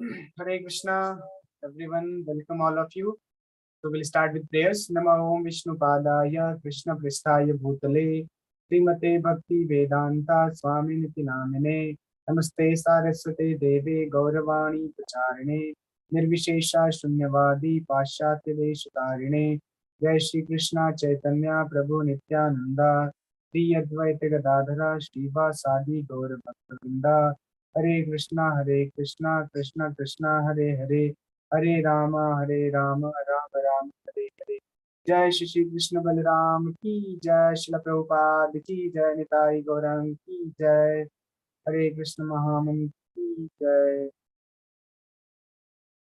Hare Krishna, everyone. Welcome all of you. So we'll start with prayers. Nama Om Vishnu Padaya Krishna Pristaya Bhutale Srimate Bhakti Vedanta Swami Niti Namine Namaste Saraswate Deve Gauravani Pracharine Nirvishesha Shunyavadi Paschatya Veshatarine Jai Shri Krishna Chaitanya Prabhu Nityananda Sri Advaita Gadadhara Shiva Sadi Gaura Bhaktavinda Hare Krishna, Krishna Krishna, Hare Hare, Hare Rama, Rama Rama, Hare Hare. Jai Shri Shri Krishna Balaram ki Jai, Srila Prabhupada ki Jai, Nitai Gaurang ki Jai, Hare Krishna Mahamani ki Jai.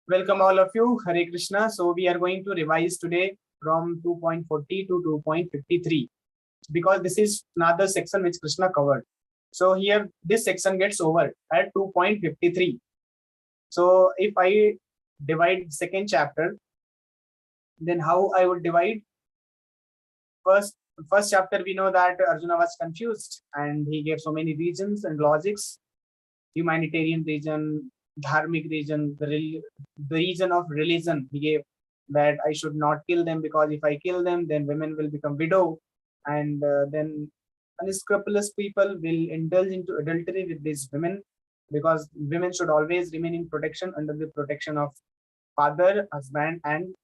Welcome all of you, Hare Krishna. So we are going to revise today from 2.40 to 2.53 because this is another section which Krishna covered. So here this section gets over at 2.53. So if I divide second chapter, then how I would divide? First chapter, we know that Arjuna was confused and he gave so many reasons and logics: humanitarian reason, dharmic reason, the reason of religion. He gave that I should not kill them because if I kill them, then women will become widow, and then unscrupulous people will indulge into adultery with these women, because women should always remain in protection, under the protection of father, husband, and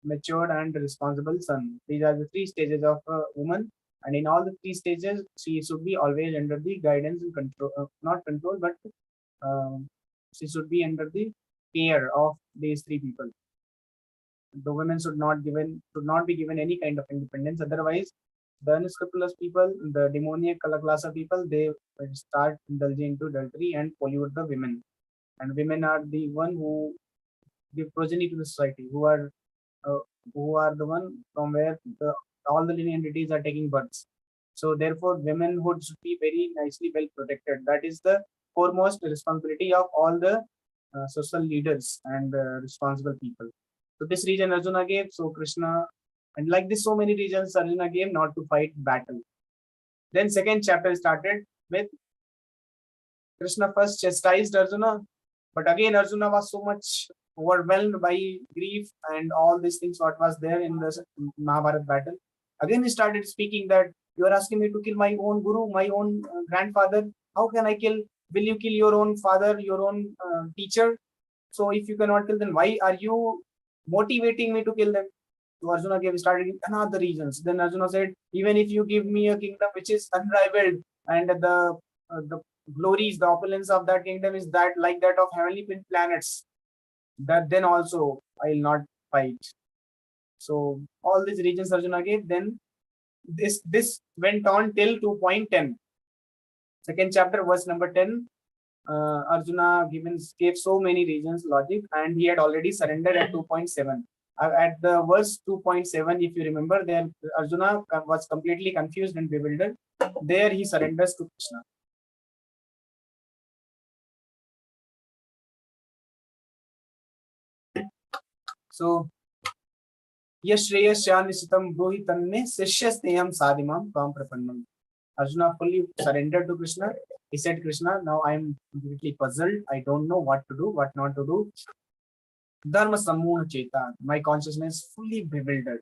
matured and responsible son. These are the three stages of a woman, and in all the three stages, she should be always under the guidance and control, not control, but she should be under the care of these three people. The women should not be given any kind of independence. Otherwise, the unscrupulous people, the demoniac class of people, they will start indulging into adultery and pollute the women. And women are the one who give progeny to the society, who are the one from where all the living entities are taking births. So therefore, womenhood should be very nicely well protected. That is the foremost responsibility of all the social leaders and responsible people. So this reason Arjuna gave. So Krishna, and like this, so many reasons Arjuna gave not to fight battle. Then second chapter started with Krishna first chastised Arjuna, but again Arjuna was so much overwhelmed by grief and all these things what was there in the Mahabharata battle. Again he started speaking that you are asking me to kill my own guru, my own grandfather. How can I kill? Will you kill your own father, your own teacher? So if you cannot kill them, why are you motivating me to kill them? So Arjuna started giving another reasons. Then Arjuna said, even if you give me a kingdom which is unrivaled, and the glories, the opulence of that kingdom is that like that of heavenly planets, that then also I will not fight. So all these reasons Arjuna gave. Then this went on till 2.10. Second chapter, verse number 10. Arjuna gave so many reasons, logic, and he had already surrendered at 2.7. At the verse 2.7, if you remember, there Arjuna was completely confused and bewildered. There he surrenders to Krishna. So, Yashreyasyanisitam Brohitanme Sishyasteyam Sadimam Kam Prapannam. Arjuna fully surrendered to Krishna. He said, Krishna, now I am completely puzzled. I don't know what to do, what not to do. Dharma Sammoha Cheta. My consciousness fully bewildered.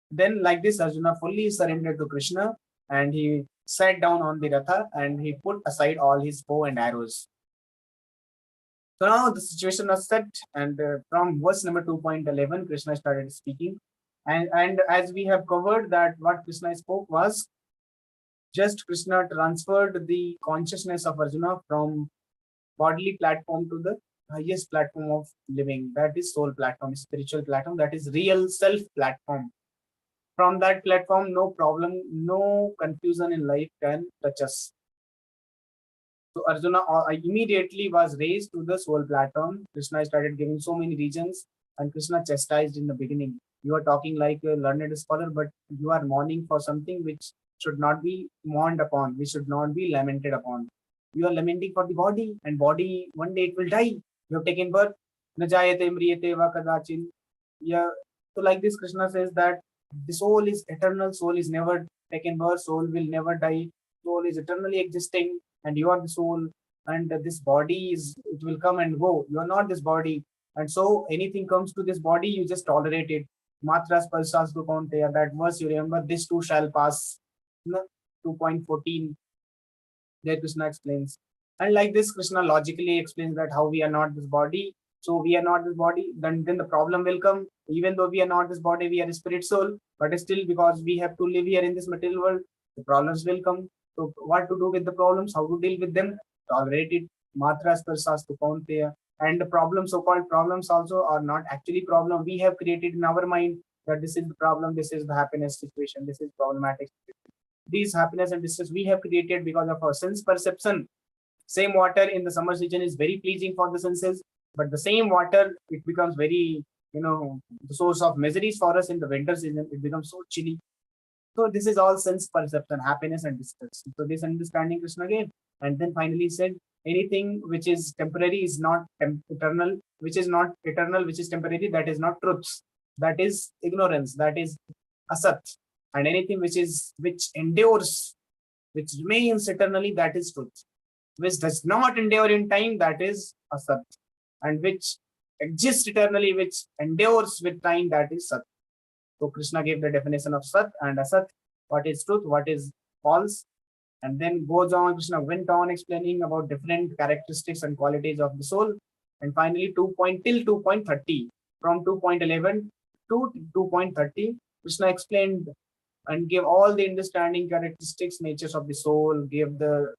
Then, like this, Arjuna fully surrendered to Krishna, and he sat down on the Ratha and he put aside all his bow and arrows. So now the situation was set, and from verse number 2.11, Krishna started speaking. And as we have covered that what Krishna spoke was just Krishna transferred the consciousness of Arjuna from bodily platform to the highest platform of living. That is soul platform, spiritual platform, that is real self platform. From that platform, no problem, no confusion in life can touch us. So Arjuna immediately was raised to the soul platform. Krishna started giving so many reasons, and Krishna chastised in the beginning. You are talking like a learned scholar, but you are mourning for something which should not be mourned upon, which should not be lamented upon. You are lamenting for the body, and body one day it will die. You have taken birth. Najayate mriyate va kadachin. Yeah. So like this, Krishna says that the soul is eternal. Soul is never taken birth. Soul will never die. Soul is eternally existing, and you are the soul. and this body is, it will come and go. You are not this body, and so anything comes to this body, you just tolerate it. Matras parsas to kaunteya, that verse you remember, this too shall pass. 2.14, there Krishna explains. And like this, Krishna logically explains that how we are not this body. So we are not this body, then the problem will come. Even though we are not this body, we are a spirit soul, but still because we have to live here in this material world, the problems will come. So what to do with the problems, how to deal with them? Tolerate it. Matras parsas to kaunteya. And the problems, so-called problems also are not actually problem. We have created in our mind that this is the problem, this is the happiness situation, this is problematic situation. These happiness and distress we have created because of our sense perception. Same water in the summer season is very pleasing for the senses, but the same water, it becomes very, the source of miseries for us in the winter season. It becomes so chilly. So this is all sense perception, happiness and distress. So this understanding Krishna gave. And then finally said, anything which is temporary is not eternal, which is not eternal, which is temporary, that is not truth. That is ignorance, that is asat. And anything which endures, which remains eternally, that is truth. Which does not endure in time, that is asat. And which exists eternally, which endures with time, that is sat. So Krishna gave the definition of sat and asat, what is truth, what is false. And then goes on, Krishna went on explaining about different characteristics and qualities of the soul. And finally, till 2.30, from 2.11 to 2.30, Krishna explained and gave all the understanding, characteristics, natures of the soul, gave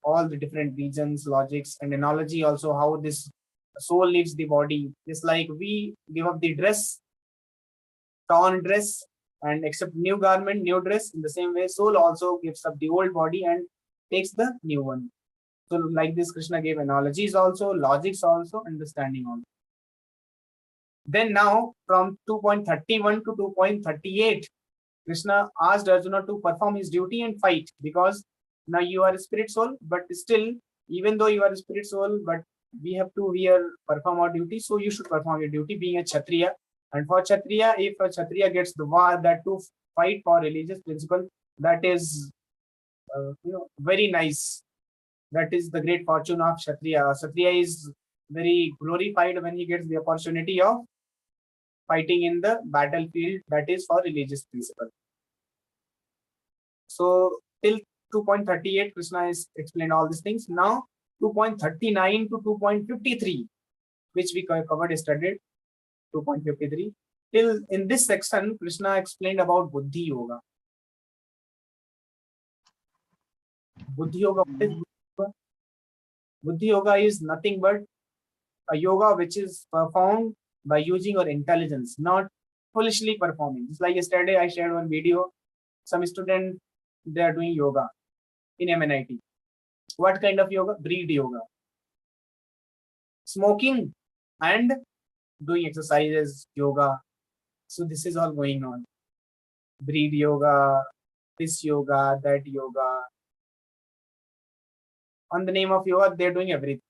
all the different regions, logics, and analogy also, how this soul leaves the body. Just like we give up the dress, torn dress, and accept new garment, new dress, in the same way, soul also gives up the old body and takes the new one. So like this, Krishna gave analogies also, logics also, understanding also. Then now, from 2.31 to 2.38, Krishna asked Arjuna to perform his duty and fight, because now you are a spirit soul, but still, even though you are a spirit soul, but we have to perform our duty, so you should perform your duty being a Kshatriya. And for Kshatriya, if a Kshatriya gets the war, that to fight for religious principle, that is very nice. That is the great fortune of Kshatriya. Kshatriya is very glorified when he gets the opportunity of fighting in the battlefield, that is for religious principle. So till 2.38, Krishna has explained all these things. Now 2.39 to 2.53, which we covered yesterday, 2.53. Till in this section, Krishna explained about Buddhi Yoga. Buddhi Yoga, what is Buddhi Yoga? Buddhi Yoga is nothing but a yoga which is performed by using your intelligence, not foolishly performing. Just like yesterday, I shared one video. Some student, they are doing yoga in MNIT. What kind of yoga? Breed yoga. Smoking and doing exercises, yoga. So this is all going on. Breed yoga, this yoga, that yoga. On the name of yoga, they're doing everything.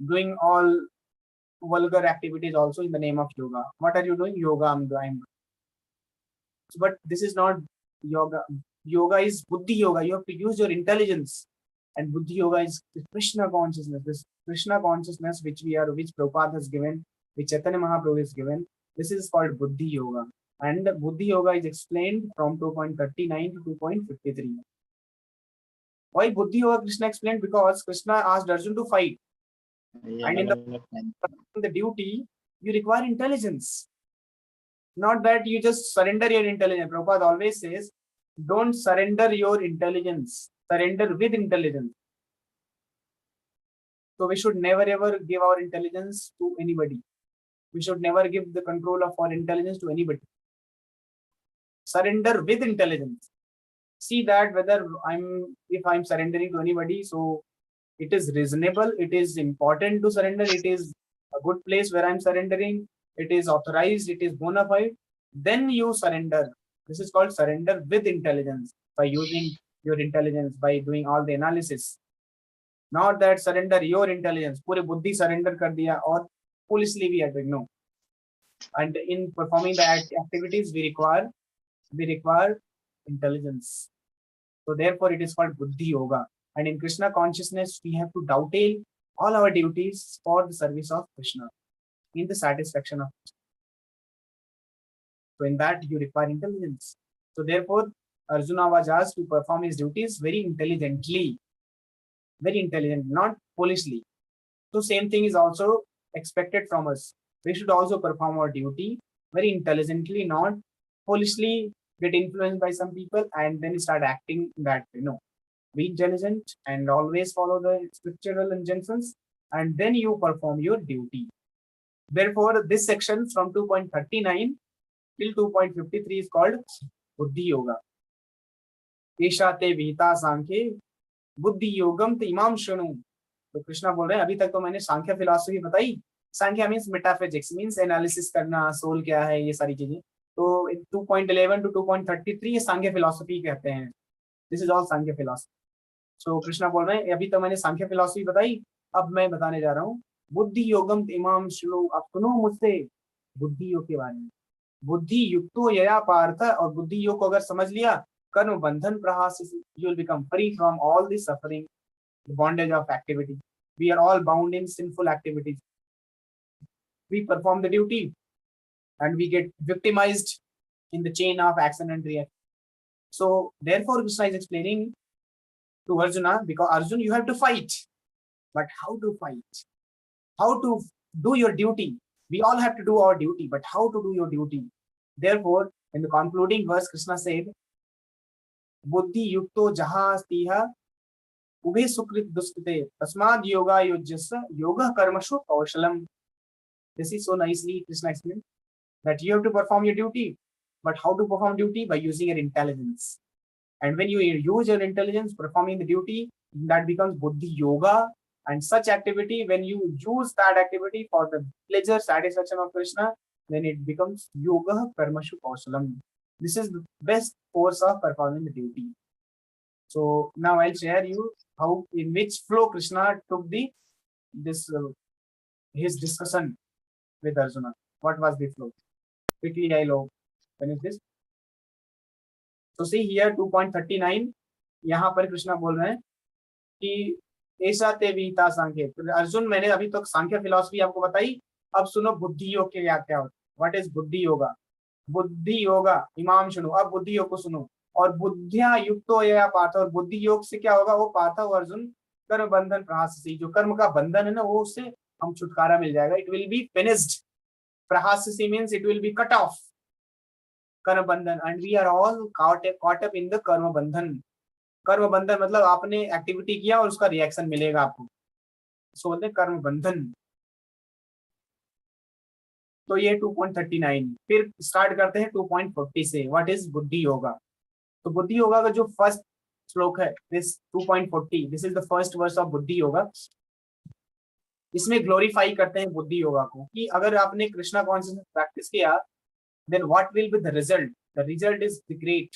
Doing all vulgar activities also in the name of yoga. What are you doing? Yoga, I'm doing. But this is not yoga. Yoga is Buddhi Yoga. You have to use your intelligence. And Buddhi Yoga is Krishna consciousness. This Krishna consciousness which Prabhupada has given, which Chaitanya Mahaprabhu has given. This is called Buddhi Yoga. And Buddhi Yoga is explained from 2.39 to 2.53. Why Buddhi Yoga Krishna explained? Because Krishna asked Arjuna to fight. And in the duty, you require intelligence. Not that you just surrender your intelligence. Prabhupada always says, don't surrender your intelligence. Surrender with intelligence. So we should never ever give our intelligence to anybody. We should never give the control of our intelligence to anybody. Surrender with intelligence. See that whether if I'm surrendering to anybody, so it is reasonable, it is important to surrender, it is a good place where I'm surrendering, it is authorized, it is bona fide, then you surrender. This is called surrender with intelligence, by using your intelligence, by doing all the analysis. Not that surrender your intelligence, pure buddhi surrender kar diya or foolishly we are doing. No. And in performing the activities, we require intelligence. So therefore it is called Buddhi Yoga. And in Krishna consciousness, we have to dovetail all our duties for the service of Krishna, in the satisfaction of Krishna. So in that you require intelligence. So therefore, Arjuna was asked to perform his duties very intelligently, not foolishly. So same thing is also expected from us. We should also perform our duty very intelligently, not foolishly get influenced by some people and then start acting that, be intelligent and always follow the scriptural injunctions, and then you perform your duty. Therefore, this section from 2.39 till 2.53 is called Buddhi Yoga. Esha te vihita sankhye बुद्धि योगम तो इमाम शुनु. तो कृष्णा बोल रहे हैं अभी तक तो मैंने सांख्य फिलॉसफी बताई. सांख्य मींस मेटाफिजिक्स, मींस एनालिसिस करना, सोल क्या है, ये सारी चीजें. तो 2.11 टू 2.33 ये सांख्य फिलॉसफी कहते हैं. This is all Sankhya philosophy. So Krishna बोल रहे हैं अभी तो मैंने सांख्य फिलॉसफी बताई, अब मैं बताने जा रहा हूँ बुद्धि योगम तो इमाम शुनु. अब सुनो मुझसे बुद्धि योग के बारे में. बुद्धि युक्तो यया पार्थ. और बुद्धि योग को अगर समझ लिया, कर्म बंधन प्रहास, you will become free from all the suffering, the bondage of activity. We are all bound in sinful activities. We perform the duty and we get victimized in the chain of action and reaction. So therefore Krishna is explaining to Arjuna, because Arjuna, you have to fight. But how to fight? How to do your duty? We all have to do our duty, but how to do your duty? Therefore, in the concluding verse, Krishna said, बुद्धि युक्तो जहाँ अस्तिहा उभे सुकृत दुष्कृते तस्माद् योगा युज्यस्य योगः कर्मसु कौशलम. This is so nicely Krishna explained that you have to perform your duty, but how to perform duty? By using your intelligence. And when you use your intelligence performing the duty, that becomes buddhi yoga. And such activity, when you use that activity for the pleasure, satisfaction of Krishna, then it becomes yoga karmashu kausalam. This is the best course of performing the duty. So now I'll share you how, in which flow Krishna took his discussion with Arjuna. What was the flow? Quickly I'll finish this. So see here 2.39, यहाँ पर कृष्णा बोल रहे हैं कि ऐसा ते विहिता सांख्य. अर्जुन, मैंने अभी तक सांख्य फिलॉसफी आपको बताई, अब सुनो बुद्धि योग के क्या होता है. व्हाट इज बुद्धि योगा? बुद्धि योगा इमाम सुनो. अब बुद्धि योग को सुनो. और बुद्धिया युक्तो या पार्थ. और बुद्धि योग से क्या होगा? वो पार्थ अर्जुन कर्म बंधन प्रहास से, जो कर्म का बंधन है ना, वो उससे हम छुटकारा मिल जाएगा. It will be finished. प्रहास means it will be cut off. Karma bandhan, and we are all caught up in the कर्म बंधन. कर्म बंधन मतलब आपने एक्टिविटी किया और उसका रिएक्शन मिलेगा आपको, सो बोलते कर्म बंधन. तो ये 2.39. फिर स्टार्ट करते हैं 2.40 से. व्हाट इज बुद्धि योगा? तो बुद्धि योगा का जो फर्स्ट श्लोक है, this 2.40, this is the first verse of Buddhi yoga. इसमें ग्लोरीफाई करते हैं बुद्धि योगा को, कि अगर आपने कृष्णा कॉन्शियसनेस प्रैक्टिस किया, then what will be the result? The result is the great.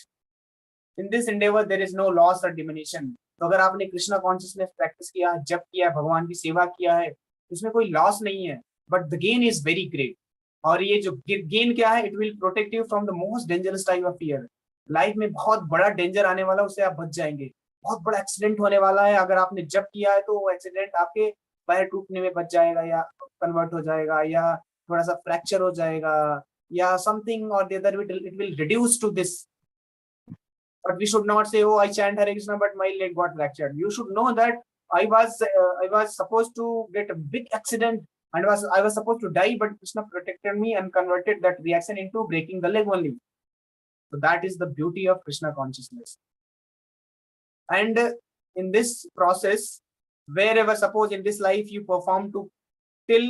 In this endeavour there is no loss or diminution. तो अगर आपने कृष्णा कॉन्शियसनेस प्रैक्टिस किया, जप किया, भगवान की सेवा किया है, इसमें कोई लॉस नहीं है, but the gain is very great. और ये जो गेन क्या है? It will protect you from the most dangerous type of fear. Life में बहुत बड़ा डेंजर आने वाला, उससे आप बच जाएंगे. बहुत बड़ा एक्सीडेंट होने वाला है, अगर आपने जप किया है तो वो एक्सीडेंट आपके पैर टूटने में बच जाएगा, या कन्वर्ट हो जाएगा, या थोड़ा सा फ्रैक्चर हो जाएगा, या something or the other, it will reduce to this. But we should not say, oh, I chant Hare Krishna, but my leg got fractured. You should know that I was supposed to get a big accident, and I was supposed to die, but Krishna protected me and converted that reaction into breaking the leg only. So that is the beauty of Krishna consciousness. And in this process, wherever, suppose in this life you perform to till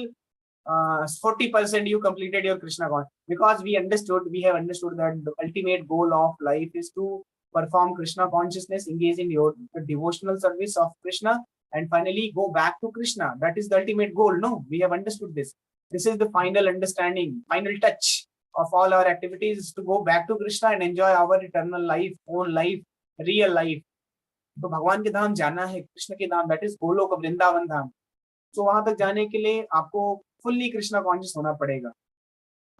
40% you completed your Krishna consciousness, because we have understood that the ultimate goal of life is to perform Krishna consciousness, engage in your devotional service of Krishna, and finally go back to Krishna. That is the ultimate goal. No, we have understood this. This is the final understanding, final touch of all our activities, is to go back to Krishna and enjoy our eternal life, own life, real life. तो भगवान के धाम जाना है, कृष्ण के धाम, that is Golok Vrindavan धाम. तो वहां तक जाने के लिए आपको fully Krishna conscious होना पड़ेगा.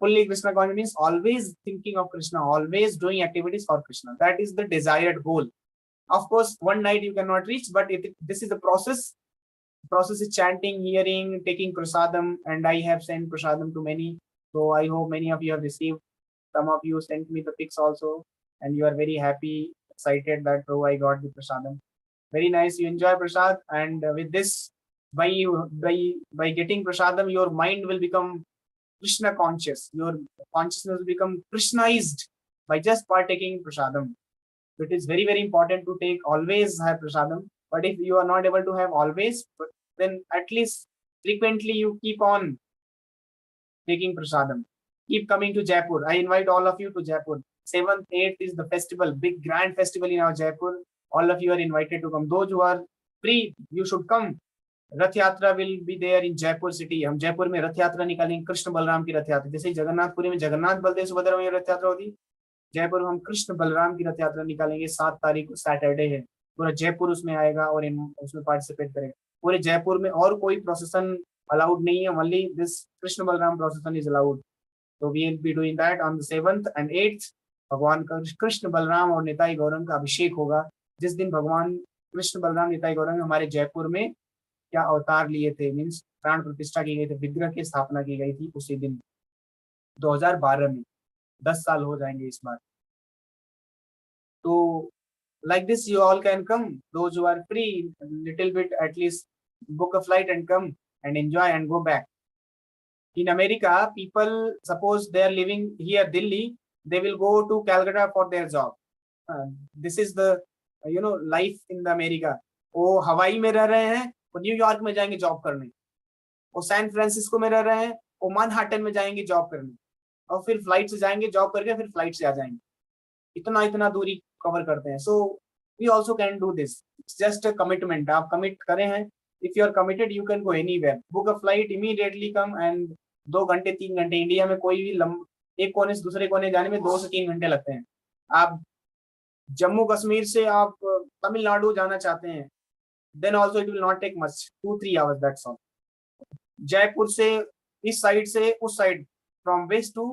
Fully Krishna conscious means always thinking of Krishna, always doing activities for Krishna. That is the desired goal. Of course, one night you cannot reach, but this is the process. process is chanting, hearing, taking prasadam, and I have sent prasadam to many. So I hope many of you have received. Some of you sent me the pics also, and you are very happy, excited that oh, I got the prasadam. Very nice. You enjoy prasad, and with this, by getting prasadam, your mind will become Krishna conscious. Your consciousness will become Krishnaized by just partaking prasadam. So it is very, very important to take always have prasadam. But if you are not able to have always, then at least frequently you keep on taking prasadam. Keep coming to Jaipur. I invite all of you to Jaipur. 7th, 8th is the festival, big grand festival in our Jaipur. All of you are invited to come. Those who are free, you should come. Rath Yatra will be there in Jaipur city. हम जयपुर में रथ यात्रा निकालेंगे, कृष्ण बलराम की रथ यात्रा. जैसे जगन्नाथपुरी में जगन्नाथ बलदेव सुभद्रा में रथ यात्रा होती, जयपुर में हम कृष्ण बलराम की रथ यात्रा निकालेंगे. 7 तारीख को सैटरडे है. पूरा जयपुर उसमें आएगा और उसमें पार्टिसिपेट करेगा. पूरे जयपुर में और कोई प्रोसेसन अलाउड नहीं है. Only this Krishna Balaram procession is allowed. तो we will be doing that on the 7th and 8th. भगवान का कृष्ण बलराम और निताई गौरंग का अभिषेक होगा. जिस दिन भगवान कृष्ण बलराम निताई गौरंग हमारे जयपुर में क्या अवतार लिए थे, मीन्स प्राण प्रतिष्ठा की गई थी, विग्रह की स्थापना की गई थी, उसी दिन 2012 में. 10 साल हो जाएंगे इस बार. तो like this you all can come. Those who are free, little bit at least book a flight and come and enjoy and go back. In America, people, suppose they are living here Delhi, they will go to Calcutta for their job. This is the life in the America. वो हवाई में रह रहे हैं, वो New York में जाएंगे job करने. वो सैन फ्रांसिस्को में रह रहे हैं, वो मैनहट्टन में जाएंगे जॉब करने, और फिर फ्लाइट से जाएंगे जॉब करके, फिर फ्लाइट से आ जाएंगे. इतना दूरी कवर करते हैं. So we also can do this. It's just a commitment. आप कमिट करें हैं. If you are committed you can go anywhere. Book a flight, immediately come. And 2 घंटे 3 घंटे, इंडिया में कोई भी एक कोने से दूसरे कोने जाने में 2 से 3 घंटे लगते हैं. आप जम्मू कश्मीर से आप तमिलनाडु जाना चाहते हैं, then also it will not take much, 2-3 hours, that's all. Jaipur से इस साइड से उस side, from west to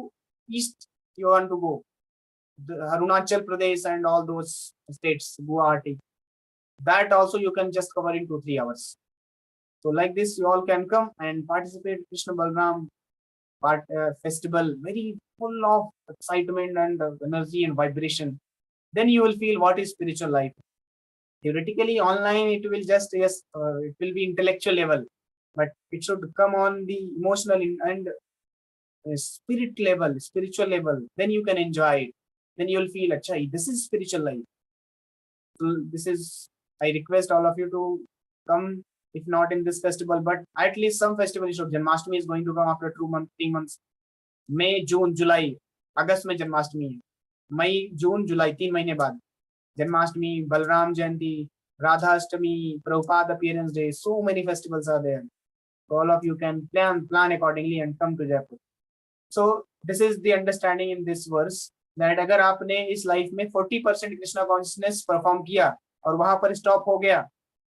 east you want to go, Arunachal Pradesh and all those states, Guwahati, that also you can just cover in 2-3 hours. So like this you all can come and participate Krishna Balram festival, very full of excitement and energy and vibration. Then you will feel what is spiritual life. Theoretically online it will just, yes, it will be intellectual level, but it should come on the emotional and spirit level, spiritual level. Then you can enjoy it. Then you will feel, acha, this is spiritual life. So this is, I request all of you to come, if not in this festival, but at least some festival you should. Janmashtami is going to come after 3 months. May, June, July, August में जन्माष्टमी है. मई, जून, जुलाई, 3 महीने बाद जन्माष्टमी, बलराम जयंती, Radhashtami, Prabhupada appearance day. So many festivals are there. So all of you can plan accordingly and come to Jaipur. So this is the understanding in this verse, that अगर आपने इस life में 40% Krishna consciousness perform किया और वहां पर stop हो गया,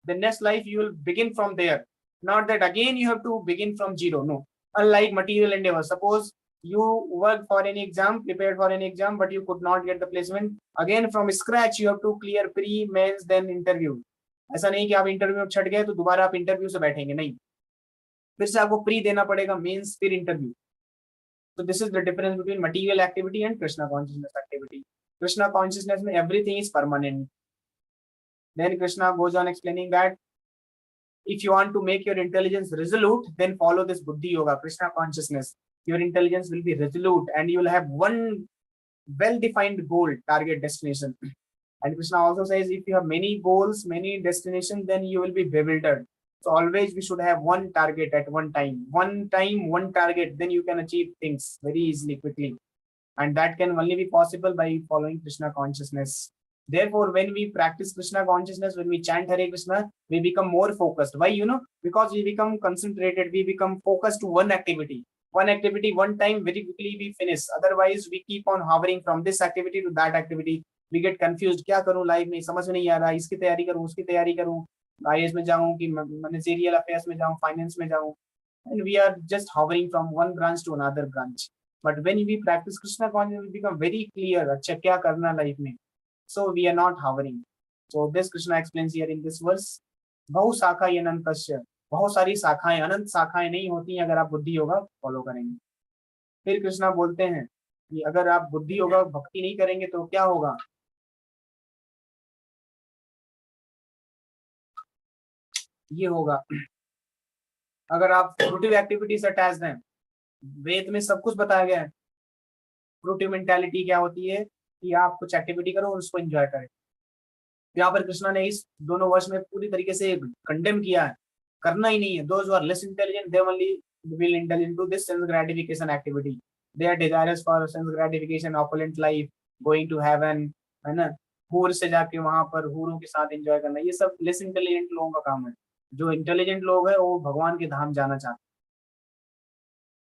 the next life you will begin from there. Not that again you have to begin from zero. No. Unlike material endeavor, suppose you worked for any exam, prepared for any exam, but you could not get the placement. Again from scratch you have to clear pre, mains, then interview. ऐसा नहीं कि आप interview में छट गए तो दोबारा आप interview से बैठेंगे, नहीं. फिर से आपको प्री देना पड़ेगा, मेंस, फिर interview. So this is the difference between material activity and Krishna consciousness activity. Krishna consciousness में everything is permanent. Then Krishna goes on explaining that if you want to make your intelligence resolute, then follow this buddhi yoga, Krishna consciousness. Your intelligence will be resolute and you will have one well-defined goal, target, destination. And Krishna also says if you have many goals, many destinations, then you will be bewildered. So always we should have one target at one time, one target, then you can achieve things very easily, quickly. And that can only be possible by following Krishna consciousness. Therefore, when we practice Krishna consciousness, when we chant Hare Krishna, we become more focused. Why? Because we become concentrated, we become focused to one activity, one time, very quickly we finish. Otherwise, we keep on hovering from this activity to that activity. We get confused. क्या करूं life में, समझ में नहीं आ रहा, इसकी तैयारी करूं, उसकी तैयारी करूं, IAS में जाऊं कि मैनेजरियल अफेयर्स में जाऊं, फाइनेंस में जाऊं. And we are just hovering from one branch to another branch. But when we practice Krishna consciousness, we become very clear. अच्छा क्या करना लाइफ में. So we are not hovering. So this Krishna explains here in this verse. Bahusakha yanantasya. बहुत सारी शाखाएं, अनंत शाखाएं नहीं होती हैं अगर आप बुद्धि योगा फॉलो करेंगे। फिर कृष्णा बोलते हैं कि अगर आप बुद्धि योगा भक्ति नहीं करेंगे तो क्या होगा। ये होगा, अगर आप फ्रूटिव एक्टिविटी से अटैच हैं, वेद में सब कुछ बताया गया है। फ्रूटिव मेंटालिटी क्या होती है कि आप कुछ एक्टिविटी करो और उसको एंजॉय करें। यहाँ पर कृष्णा ने इस दोनों वर्ष में पूरी तरीके से कंडेम किया है, करना ही नहीं है। Those who are less intelligent they only will indulge into this sense gratification activity. They are desirous for sense gratification, opulent life, going to heaven, है ना, हूर से जाके वहां पर हूरों के साथ एंजॉय करना, ये सब लेस इंटेलिजेंट लोगों का काम है। जो इंटेलिजेंट लोग हैं वो भगवान के धाम जाना चाहते हैं।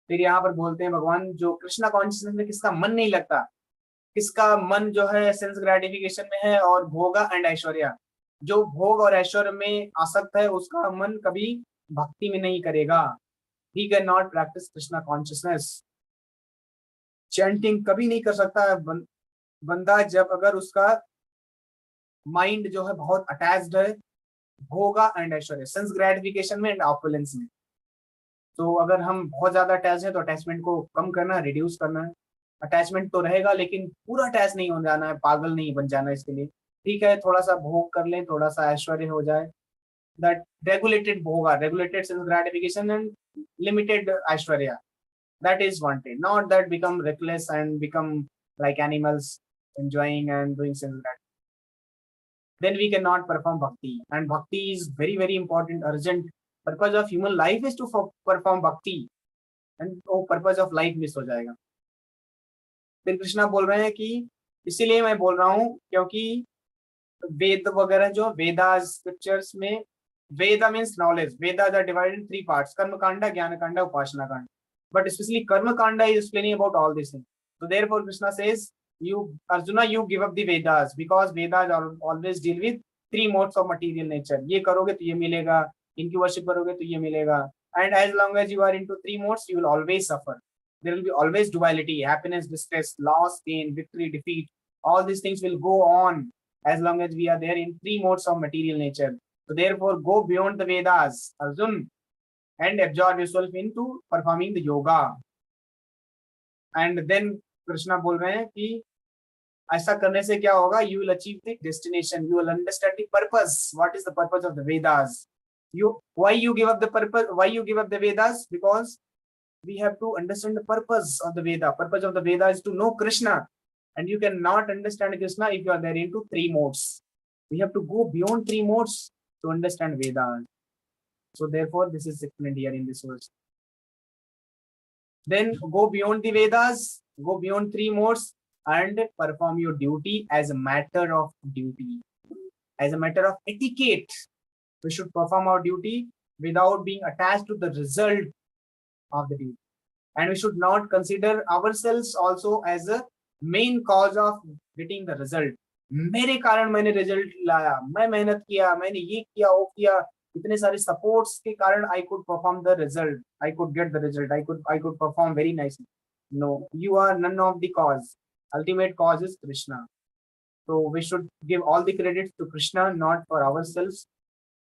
फिर यहाँ पर बोलते हैं भगवान, जो कृष्णा कॉन्शियसनेस में किसका मन नहीं लगता, किसका मन जो है सेंस ग्रेटिफिकेशन में है और भोगा एंड ऐश्वर्या, जो भोग और ऐश्वर्य में आसक्त है उसका मन कभी भक्ति में नहीं करेगा। He can not practice Krishna consciousness. Chanting कभी नहीं कर सकता है बंदा जब अगर उसका माइंड जो है बहुत अटैच्ड है भोगा एंड ऐश्वर्य, सेंस ग्रेटिफिकेशन में एंड ऑपुलेंस में। तो अगर हम बहुत ज्यादा अटैच है तो अटैचमेंट को कम करना, रिड्यूस करना है। अटैचमेंट तो रहेगा लेकिन पूरा अटैच नहीं हो जाना है, पागल नहीं बन जाना है। इसके लिए ठीक है, थोड़ा सा भोग कर लें, थोड़ा सा ऐश्वर्य हो जाए, दैट रेगुलेटेड भोगा, regulated sense gratification and limited Aishwarya, that is wanted, not that become reckless and become like animals enjoying and doing sense gratification. Then we cannot perform bhakti, and bhakti is very very important, urgent purpose of human life is to perform bhakti, and वो purpose of life miss हो जाएगा। फिर कृष्णा बोल रहे हैं कि इसीलिए मैं बोल रहा हूँ क्योंकि वेद वगैरह जो वेदास स्क्रिप्चर्स में, Veda means knowledge, Vedas are divided in 3 parts, karma kanda, ज्ञान कांडा, उपासना Kanda, but especially karma kanda is explaining about all these things. So therefore Krishna says, you Arjuna, you give up the Vedas because Vedas are always deal with 3 modes of material nature. ये करोगे तो ये मिलेगा, इनकी worship करोगे तो ये मिलेगा, and as long as you are into 3 modes you will always suffer. There will be always duality, happiness, distress, loss, pain, victory, defeat. All these things will go on as long as we are there in 3 modes of material nature. So therefore go beyond the Vedas, Arjun, and absorb yourself into performing the yoga. And then Krishna बोल रहे हैं कि ऐसा करने से क्या होगा, you will achieve the destination, you will understand the purpose, what is the purpose of the Vedas. Why you give up the purpose, why you give up the Vedas, because we have to understand the purpose of the Veda. Purpose of the Veda is to know Krishna, and you cannot understand Krishna if you are there into 3 modes. We have to go beyond 3 modes to understand Vedas. So therefore this is explained here in this verse. Then go beyond the Vedas, go beyond 3 modes and perform your duty as a matter of duty, as a matter of etiquette. We should perform our duty without being attached to the result of the duty. And we should not consider ourselves also as a main cause of getting the result. मेरे कारण मैंने result लाया, मैं मेहनत किया, मैंने ये किया वो किया, इतने सारे सपोर्ट्स के कारण I could perform the result, I could get the result, I could perform very nicely. No, you are none of the cause. Ultimate cause is Krishna. So we should give all the credits to Krishna, not for ourselves.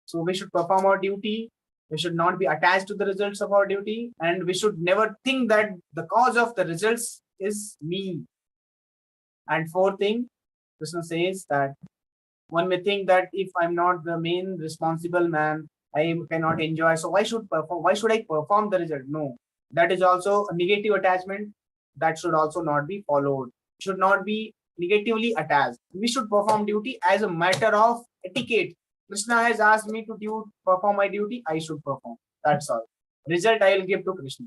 So we should perform our duty. We should not be attached to the results of our duty, and we should never think that the cause of the results is me. And fourth thing, Krishna says that one may think that if I'm not the main responsible man, I cannot enjoy. So why should I perform the result? No, that is also a negative attachment that should also not be followed. Should not be negatively attached. We should perform duty as a matter of etiquette. Krishna has asked me to perform my duty. I should perform. That's all. Result I will give to Krishna.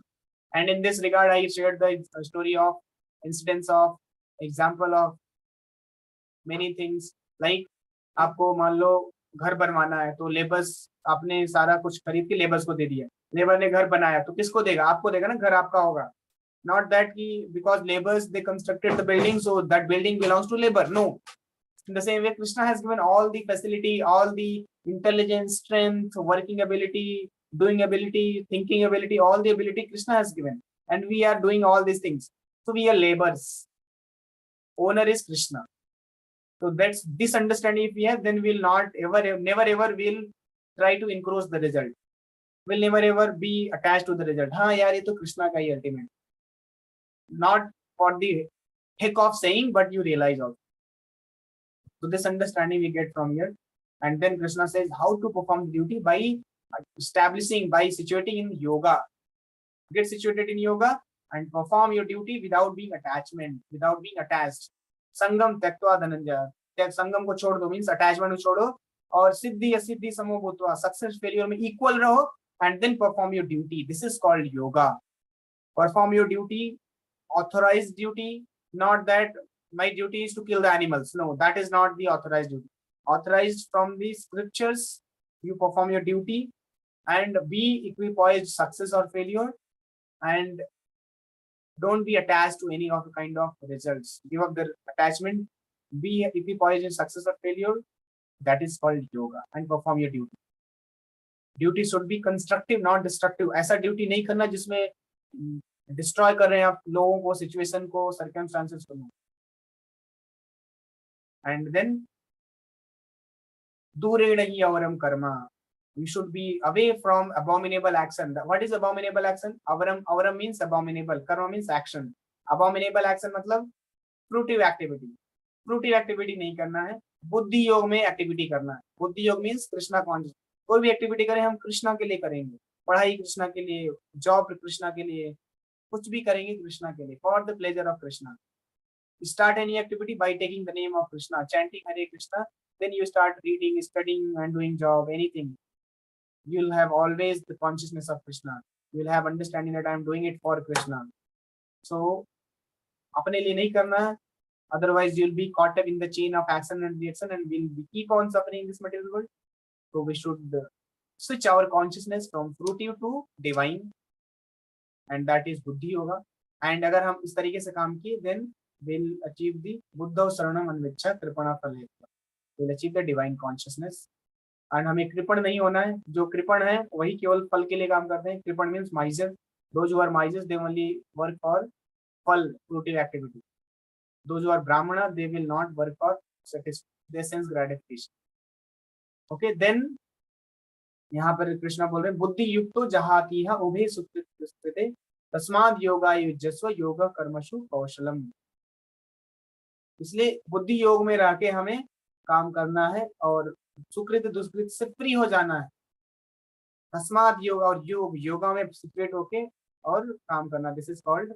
And in this regard, I shared the story of incidents of example of many things like आपको मान लो घर बनवाना है तो labours, आपने सारा कुछ खरीद के लेबर्स को दे दिया, लेबर ने घर बनाया तो किसको देगा, आपको देगा ना, घर आपका होगा। Not that कि because laborers they constructed the building so that building belongs to labor. No. In the same way, Krishna has given all the facility, all the intelligence, strength, working ability, doing ability, thinking ability, all the ability Krishna has given, and we are doing all these things. So we are laborers. Owner is Krishna. So that's this understanding if we have, then we'll not ever, never ever will try to encroach the result. will never ever be attached to the result. हाँ यार ये तो कृष्णा का ही ultimate, not for the heck of saying, but you realize also. So this understanding we get from here. And then Krishna says how to perform duty by establishing, by situating in yoga. Get situated in yoga and perform your duty without being attached. Sangam tyaktva dhananjaya. संगम को छोड़ दो means attachment को छोड़ो और सिद्धि असिद्धि समो भूत्वा, success failure में equal रहो and then perform your duty. This is called yoga. Perform your duty, authorized duty, not that my duty is to kill the animals. No, that is not the authorized duty. Authorized from the scriptures, you perform your duty and be equipoised success or failure, and don't be attached to any of the kind of results. Give up the attachment, be equipoised in success or failure. That is called yoga, and perform your duty. Duty should be constructive, not destructive. ऐसा duty नहीं करना जिसमें destroy कर रहे हैं आप लोगों को, सिचुएशन को, सर्कमस्टांसेस को. एंड देन दूरेण हि अवरम Karma. You should be away from abominable action. What is abominable action? Avaram means abominable. Karma means action. Abominable action मतलब fruitive activity. Fruitive activity नहीं करना है. बुद्धि योग में एक्टिविटी करना है. बुद्धि योग मीन्स कृष्णा कॉन्शियस. कोई भी एक्टिविटी करें हम कृष्णा के लिए करेंगे. पढ़ाई कृष्णा के लिए, जॉब कृष्णा के लिए, कुछ भी करेंगे कृष्णा के लिए, for the pleasure of Krishna. Start any activity by taking the name of Krishna, chanting Hare Krishna. Then you start reading, studying, and doing job, anything. You'll have always the consciousness of Krishna. You'll have understanding that I'm doing it for Krishna. So अपने लिए नहीं करना है, otherwise you'll be caught up in the chain of action and reaction and will keep on suffering in this material world. So we should switch our consciousness from fruitive to divine, and that is buddhi yoga. And अगर हम इस तरीके से काम किए, then we'll achieve the buddha saranam anvichya kripana phaleta. We'll achieve the divine consciousness. And हमें कृपण नहीं होना है. जो कृपण है वही केवल फल के लिए काम करते हैं. Kripana means miser. Those who are misers they only work for phal, fruitive activity. Those who are brahman they will not work for their sense gratification. Okay, then यहाँ पर कृष्णा बोल रहे हैं बुद्धि युक्तो जहाती है उभे सुकृते तस्माद योगा युजस्व योग कर्मशु कौशलम. इसलिए बुद्धि योग में रह के हमें काम करना है और सुकृत दुष्कृत से फ्री हो जाना है. तस्माद योगा, और योगा में सिचुएट होके और काम करना. This is called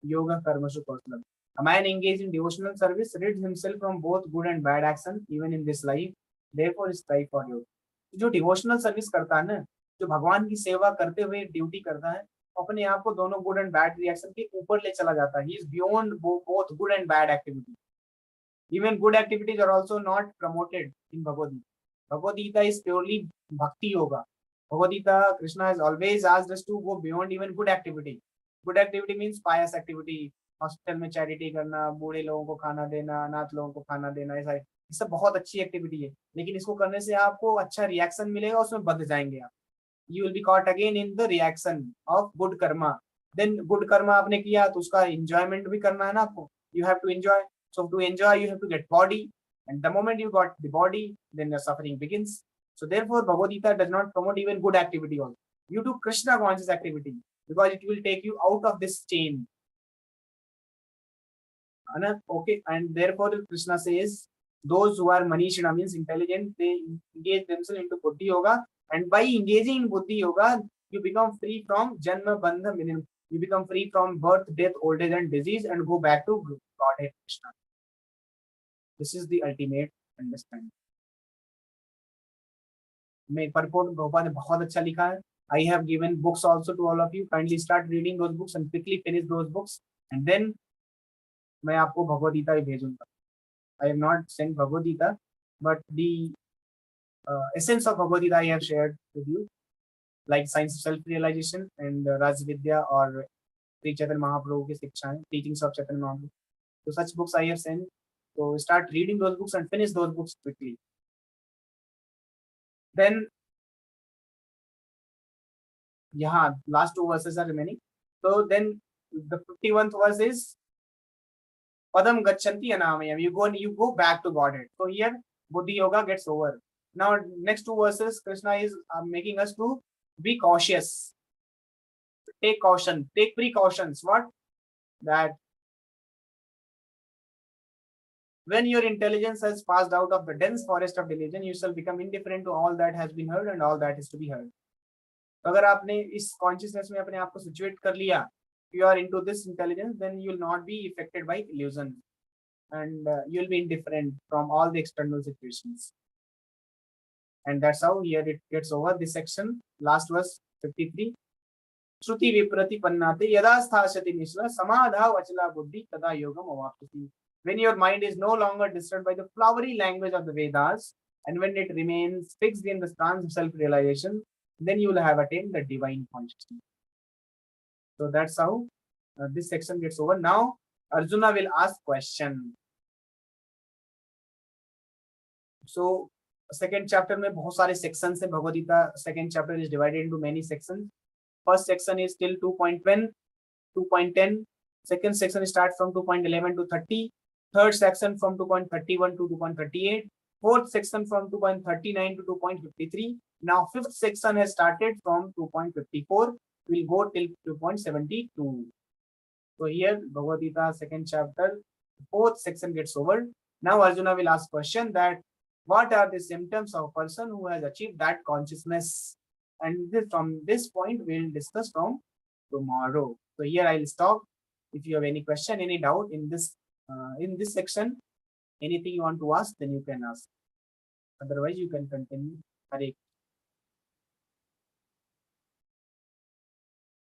yoga karmasu kaushalam. A man engaged in devotional service rids himself from both good and bad action even in this life. Therefore, strive for yoga. जो डिवोशनल सर्विस करता है ना, जो भगवान की सेवा करते हुए ड्यूटी करता है, अपने आप को दोनों गुड एंड बैड रिएक्शन के ऊपर ले चला जाता है. He is beyond both good and bad activity. Even good activities are also not promoted in Bhagavad Gita. Bhagavad Gita is purely bhakti yoga. Bhagavad Gita, Krishna has always asked us to go beyond even good activity. Good activity means pious activity. Hospital में charity करना, बूढ़े लोगों को खाना देना, अनाथ लोगों को खाना देना, ऐसा ये सब बहुत अच्छी एक्टिविटी है. लेकिन इसको करने से आपको अच्छा रिएक्शन मिलेगा, उसमें बंध जाएंगे आप. You will be caught again in the reaction of good karma. Then good karma आपने किया तो उसका एंजॉयमेंट भी करना है ना आपको. You have to enjoy. So to enjoy, you have to get body, and the moment you got the body, then the suffering begins. So therefore, Bhagavad Gita does not promote even good activity also. You do Krishna conscious activity because it will take you out of this chain. Okay, and therefore Krishna says, those who are Manishina means intelligent, they engage themselves into Buddhi Yoga, and by engaging in Buddhi Yoga, you become free from Janma Bandha Minimum. You become free from birth, death, old age, and disease, and go back to Godhead Krishna. This is the ultimate understanding. मैं purport Gopa ने बहुत अच्छा लिखा है. I have given books also to all of you. Kindly start reading those books and quickly finish those books, and then मैं आपको भगवद गीता ही भेजूंगा. I have not sent Bhagavad Gita, but the essence of Bhagavad Gita I have shared with you, like science of self-realization and Raj Vidya or Sri Chaitanya Mahaprabhu की शिक्षाएं, teachings of Chaitanya Mahaprabhu. So such books I have sent. So start reading those books and finish those books quickly. Then, yeah, last two verses are remaining. So then the 51st verse is Padam Gachanti Anamayam. You go back to Godhead. So here Buddhi Yoga gets over. Now next two verses, Krishna is making us to Be cautious. Take caution. Take precautions. What? That when your intelligence has passed out of the dense forest of delusion, you shall become indifferent to all that has been heard and all that is to be heard. तो अगर आपने इस consciousness में अपने आप को situate कर लिया, you are into this intelligence, then you will not be affected by illusion, and you will be indifferent from all the external situations. And that's how here it gets over this section. Last verse 53. Shruti viprati pannate yada sthasati nishla samadha vachala buddhi tada yogam avapati. When your mind is no longer disturbed by the flowery language of the Vedas, and when it remains fixed in the stance of self-realization, then you will have attained the divine consciousness. So that's how this section gets over. Now Arjuna will ask question. So second chapter में बहुत सारे sections है. Bhagavad Gita second chapter is divided into many sections. First section is till 2.10. Second section starts from 2.11 to 30. Third section from 2.31 to 2.38. Fourth section from 2.39 to 2.53. Now fifth section has started from 2.54. Will go till 2.72. So here Bhagavad Gita second chapter, fourth section gets over. Now Arjuna will ask question that what are the symptoms of a person who has achieved that consciousness? And this, from this point we will discuss from tomorrow. So here I will stop. If you have any question, any doubt in this section, anything you want to ask, then you can ask. Otherwise, you can continue. Hare